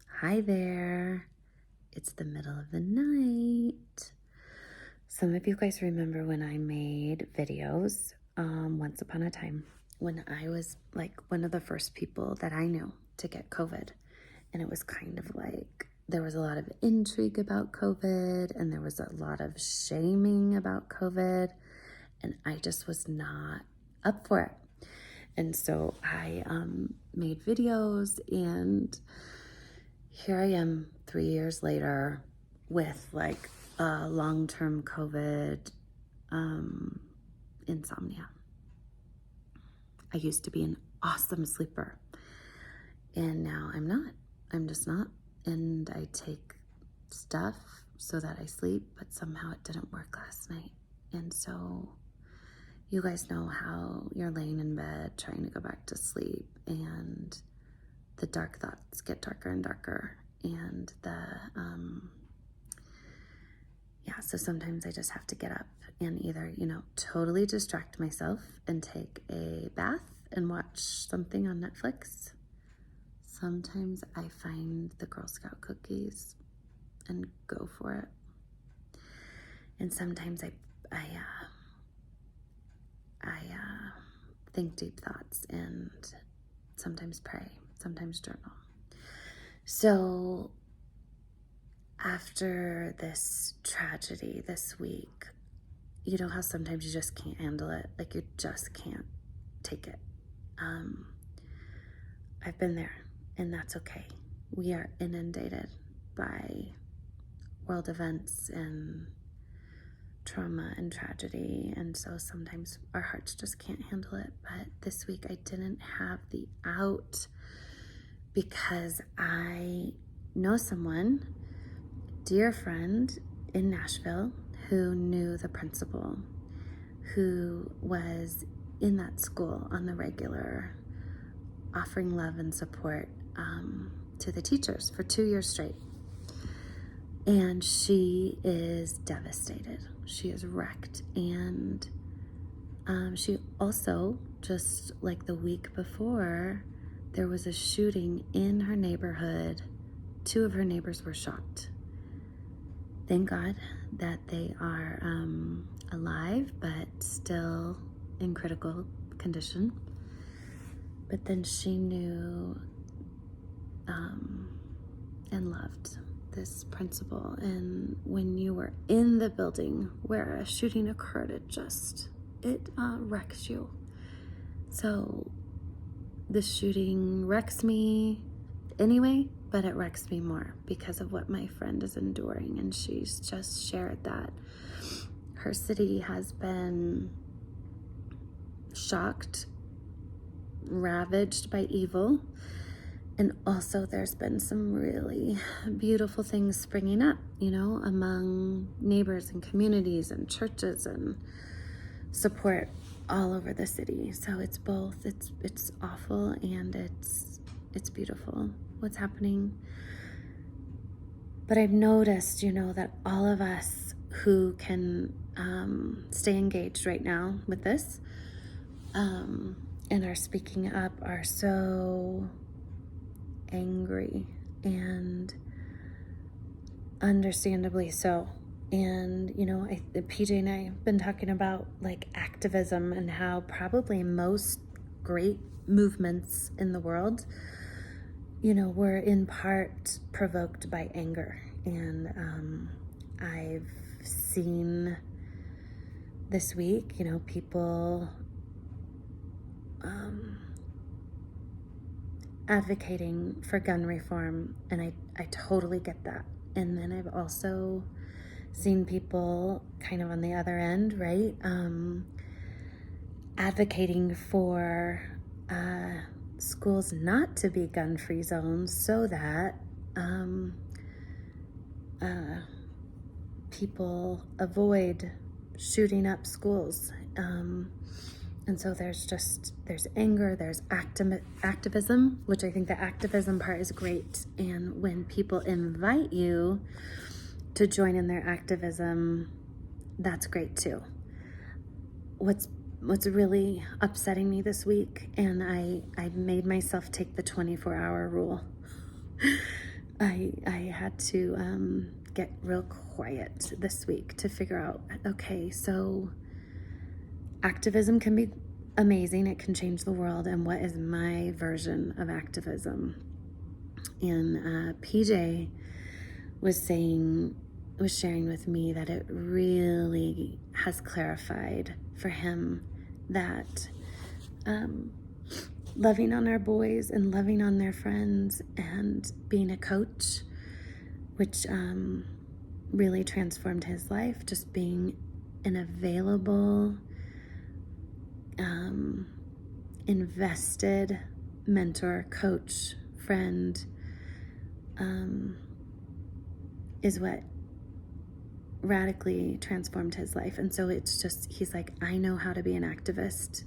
Hi there. It's the middle of the night. Some of you guys remember when I made videos once upon a time when I was like one of the first people that I knew to get COVID. And it was kind of like there was a lot of intrigue about COVID and there was a lot of shaming about COVID. And I just was not up for it. And so I made videos, and here I am 3 years later with like long-term COVID insomnia. I used to be an awesome sleeper, and now I'm not. I'm just not. And I take stuff so that I sleep, but somehow it didn't work last night. And so you guys know how you're laying in bed trying to go back to sleep, and the dark thoughts get darker and darker. And so sometimes I just have to get up and either, totally distract myself and take a bath and watch something on Netflix. Sometimes I find the Girl Scout cookies and go for it. And sometimes I think deep thoughts, and sometimes pray, sometimes journal. So after this tragedy this week, you know how sometimes you just can't handle it, like you just can't take it. I've been there, and that's okay. We are inundated by world events and trauma and tragedy, and so sometimes our hearts just can't handle it. But this week I didn't have the out because I know someone, dear friend in Nashville, who knew the principal, who was in that school on the regular, offering love and support to the teachers for 2 years straight. And she is devastated. She is wrecked. And she also, just like the week before, there was a shooting in her neighborhood. 2 of her neighbors were shot. Thank God that they are alive, but still in critical condition. But then she knew and loved this principal. And when you were in the building where a shooting occurred, it wrecks you. So the shooting wrecks me anyway, but it wrecks me more because of what my friend is enduring. And she's just shared that her city has been shocked, ravaged by evil. And also there's been some really beautiful things springing up, among neighbors and communities and churches and support all over the city. So it's both, it's awful and it's beautiful what's happening. But I've noticed, that all of us who can stay engaged right now with this and are speaking up are so angry, and understandably so. And PJ and I have been talking about like activism and how probably most great movements in the world were in part provoked by anger. And I've seen this week people advocating for gun reform, and I totally get that. And then I've also seen people kind of on the other end, right? Advocating for schools not to be gun-free zones so that people avoid shooting up schools. And so there's anger, there's activism, which I think the activism part is great. And when people invite you to join in their activism, that's great too. What's really upsetting me this week, and I made myself take the 24-hour rule. I had to get real quiet this week to figure out, okay, so activism can be amazing. It can change the world. And what is my version of activism? And PJ was sharing with me that it really has clarified for him that loving on our boys and loving on their friends and being a coach, which really transformed his life, just being an available, invested mentor, coach, friend, is what radically transformed his life. And so it's just, he's like, I know how to be an activist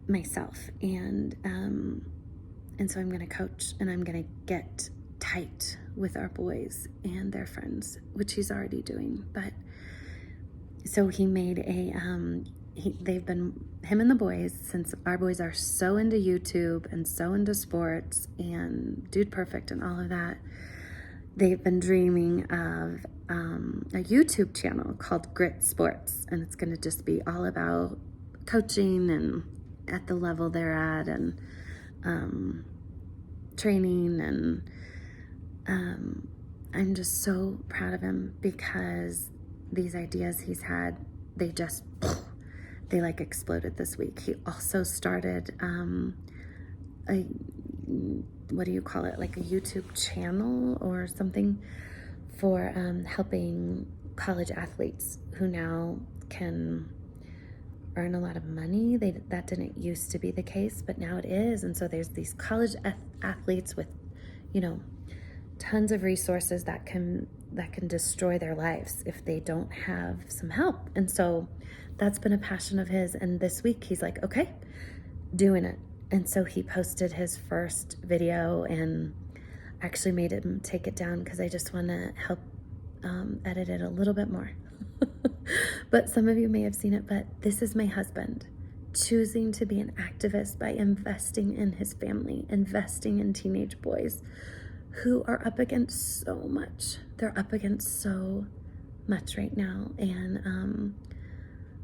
myself, and so I'm going to coach, and I'm going to get tight with our boys and their friends, which he's already doing. But so he made they've been, him and the boys, since our boys are so into YouTube and so into sports and Dude Perfect and all of that, they've been dreaming of a YouTube channel called Grit Sports, and it's going to just be all about coaching and at the level they're at, and training, and I'm just so proud of him, because these ideas he's had, they like exploded this week. He also started what do you call it, like a YouTube channel or something for helping college athletes who now can earn a lot of money. That didn't used to be the case, but now it is. And so there's these college athletes with, tons of resources that can destroy their lives if they don't have some help. And so that's been a passion of his. And this week he's like, okay, doing it. And so he posted his first video, and actually made him take it down because I just want to help edit it a little bit more. But some of you may have seen it, but this is my husband choosing to be an activist by investing in his family, investing in teenage boys who are up against so much. They're up against so much right now. And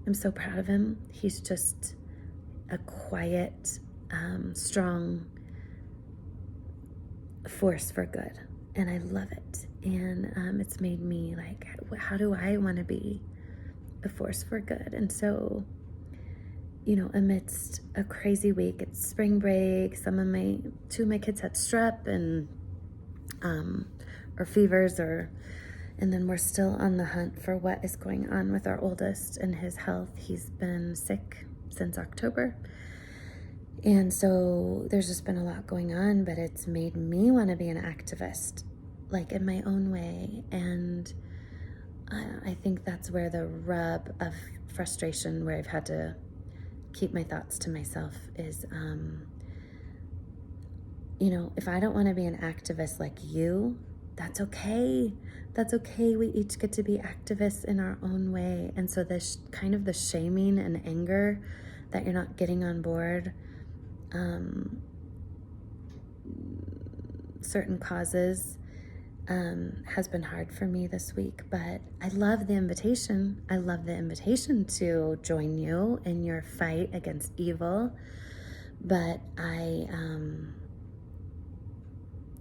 I'm so proud of him. He's just a quiet, strong force for good. And I love it. And it's made me like, how do I want to be a force for good? And so, amidst a crazy week, it's spring break. Two of my kids had strep and or fevers, and then we're still on the hunt for what is going on with our oldest and his health. He's been sick since October. And so there's just been a lot going on, but it's made me want to be an activist, like in my own way. And I think that's where the rub of frustration, where I've had to keep my thoughts to myself, is, if I don't want to be an activist like you, that's okay. That's okay. We each get to be activists in our own way. And so this kind of the shaming and anger that you're not getting on board certain causes has been hard for me this week, but I love the invitation. I love the invitation to join you in your fight against evil. But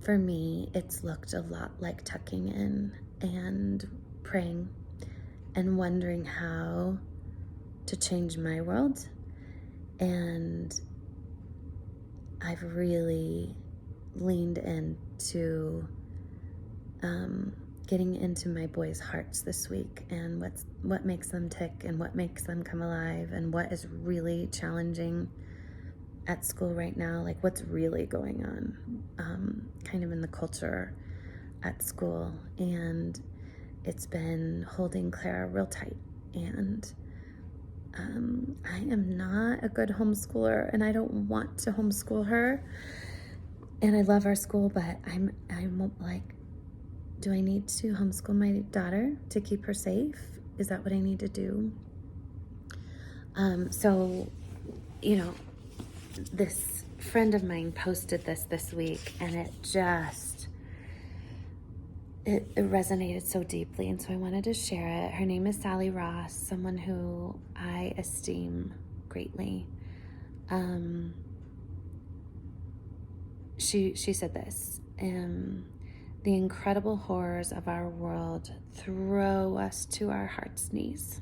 for me, it's looked a lot like tucking in and praying and wondering how to change my world. And I've really leaned into getting into my boys' hearts this week, and what makes them tick, and what makes them come alive, and what is really challenging at school right now, like what's really going on kind of in the culture at school. And it's been holding Clara real tight. And I am not a good homeschooler, and I don't want to homeschool her. And I love our school, but I'm like, do I need to homeschool my daughter to keep her safe? Is that what I need to do? So, this friend of mine posted this week, and it just it resonated so deeply, and so I wanted to share it. Her name is Sally Ross, someone who I esteem greatly. She said this, the incredible horrors of our world throw us to our heart's knees.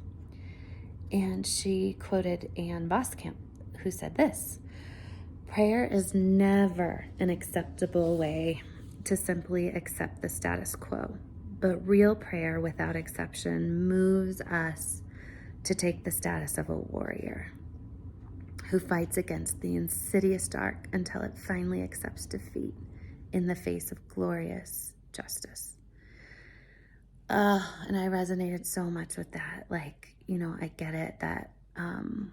And she quoted Anne Voskamp, who said this: prayer is never an acceptable way to simply accept the status quo, but real prayer without exception moves us to take the status of a warrior who fights against the insidious dark until it finally accepts defeat in the face of glorious justice. And I resonated so much with that. Like, I get it that, and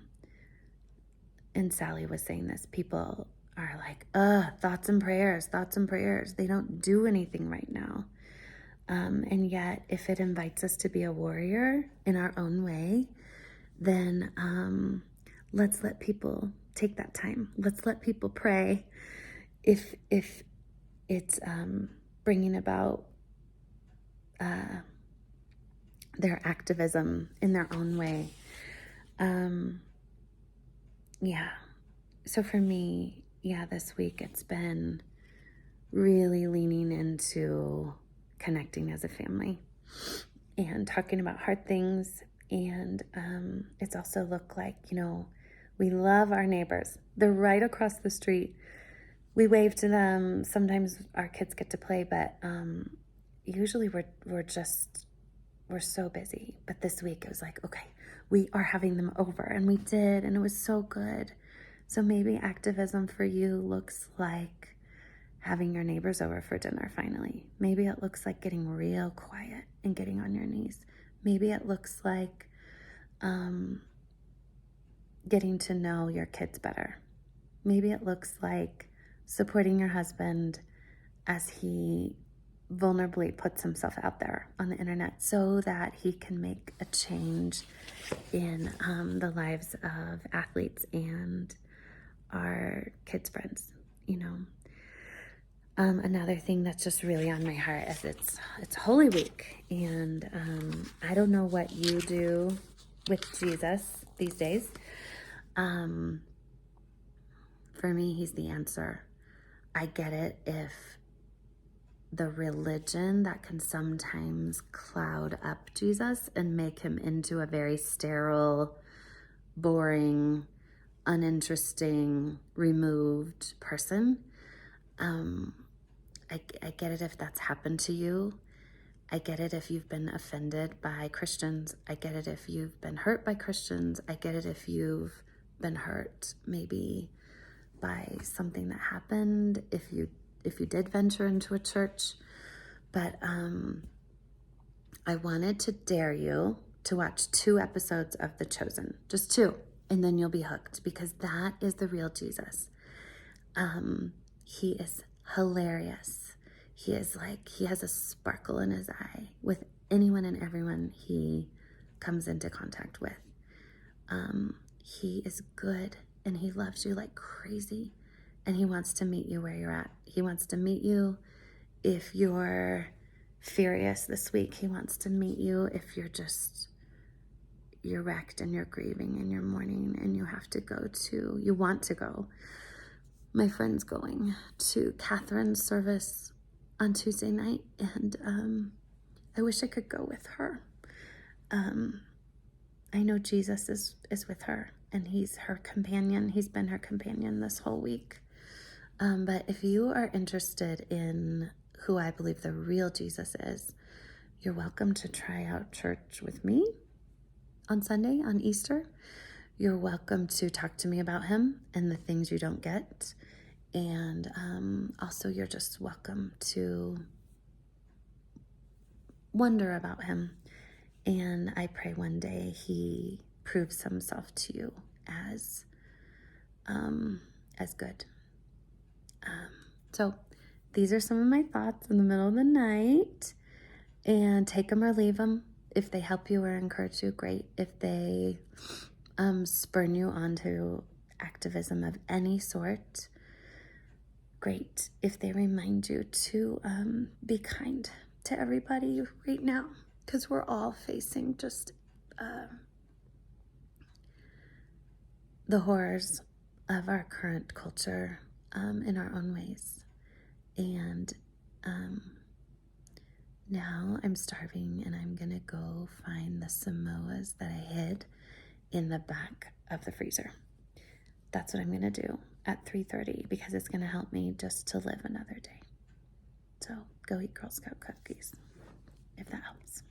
Sally was saying this, people are like, thoughts and prayers. They don't do anything right now. And yet, if it invites us to be a warrior in our own way, then let's let people take that time. Let's let people pray if it's bringing about their activism in their own way. So for me, this week it's been really leaning into connecting as a family and talking about hard things. And it's also looked like, we love our neighbors. They're right across the street. We wave to them. Sometimes our kids get to play, but usually we're so busy. But this week it was like, okay, we are having them over, and we did, and it was so good. So maybe activism for you looks like having your neighbors over for dinner finally. Maybe it looks like getting real quiet and getting on your knees. Maybe it looks like getting to know your kids better. Maybe it looks like supporting your husband as he vulnerably puts himself out there on the internet so that he can make a change in the lives of athletes and our kids' friends. Another thing that's just really on my heart is it's Holy Week, and I don't know what you do with Jesus these days. For me, he's the answer. I get it if the religion that can sometimes cloud up Jesus and make him into a very sterile, boring, uninteresting, removed person. I get it if that's happened to you. I get it if you've been offended by Christians. I get it if you've been hurt by Christians. I get it if you've been hurt maybe by something that happened, if you did venture into a church. But I wanted to dare you to watch 2 episodes of The Chosen, just 2, and then you'll be hooked, because that is the real Jesus. He is hilarious. He has a sparkle in his eye with anyone and everyone he comes into contact with. He is good, and he loves you like crazy, and he wants to meet you where you're at. He wants to meet you if you're furious this week. He wants to meet you if you're wrecked and you're grieving and you're mourning and you want to go. My friend's going to Catherine's service on Tuesday night, and I wish I could go with her. I know Jesus is with her, and he's her companion. He's been her companion this whole week. But if you are interested in who I believe the real Jesus is, you're welcome to try out church with me on Sunday, on Easter. You're welcome to talk to me about him and the things you don't get. And also, you're just welcome to wonder about him. And I pray one day he proves himself to you as good. So these are some of my thoughts in the middle of the night, and take them or leave them. If they help you or encourage you, great. If they spurn you onto activism of any sort, great. If they remind you to be kind, to everybody right now, because we're all facing just the horrors of our current culture in our own ways. And now I'm starving, and I'm gonna go find the Samoas that I hid in the back of the freezer. That's what I'm gonna do at 3:30, because it's gonna help me just to live another day. So go eat Girl Scout cookies, if that helps.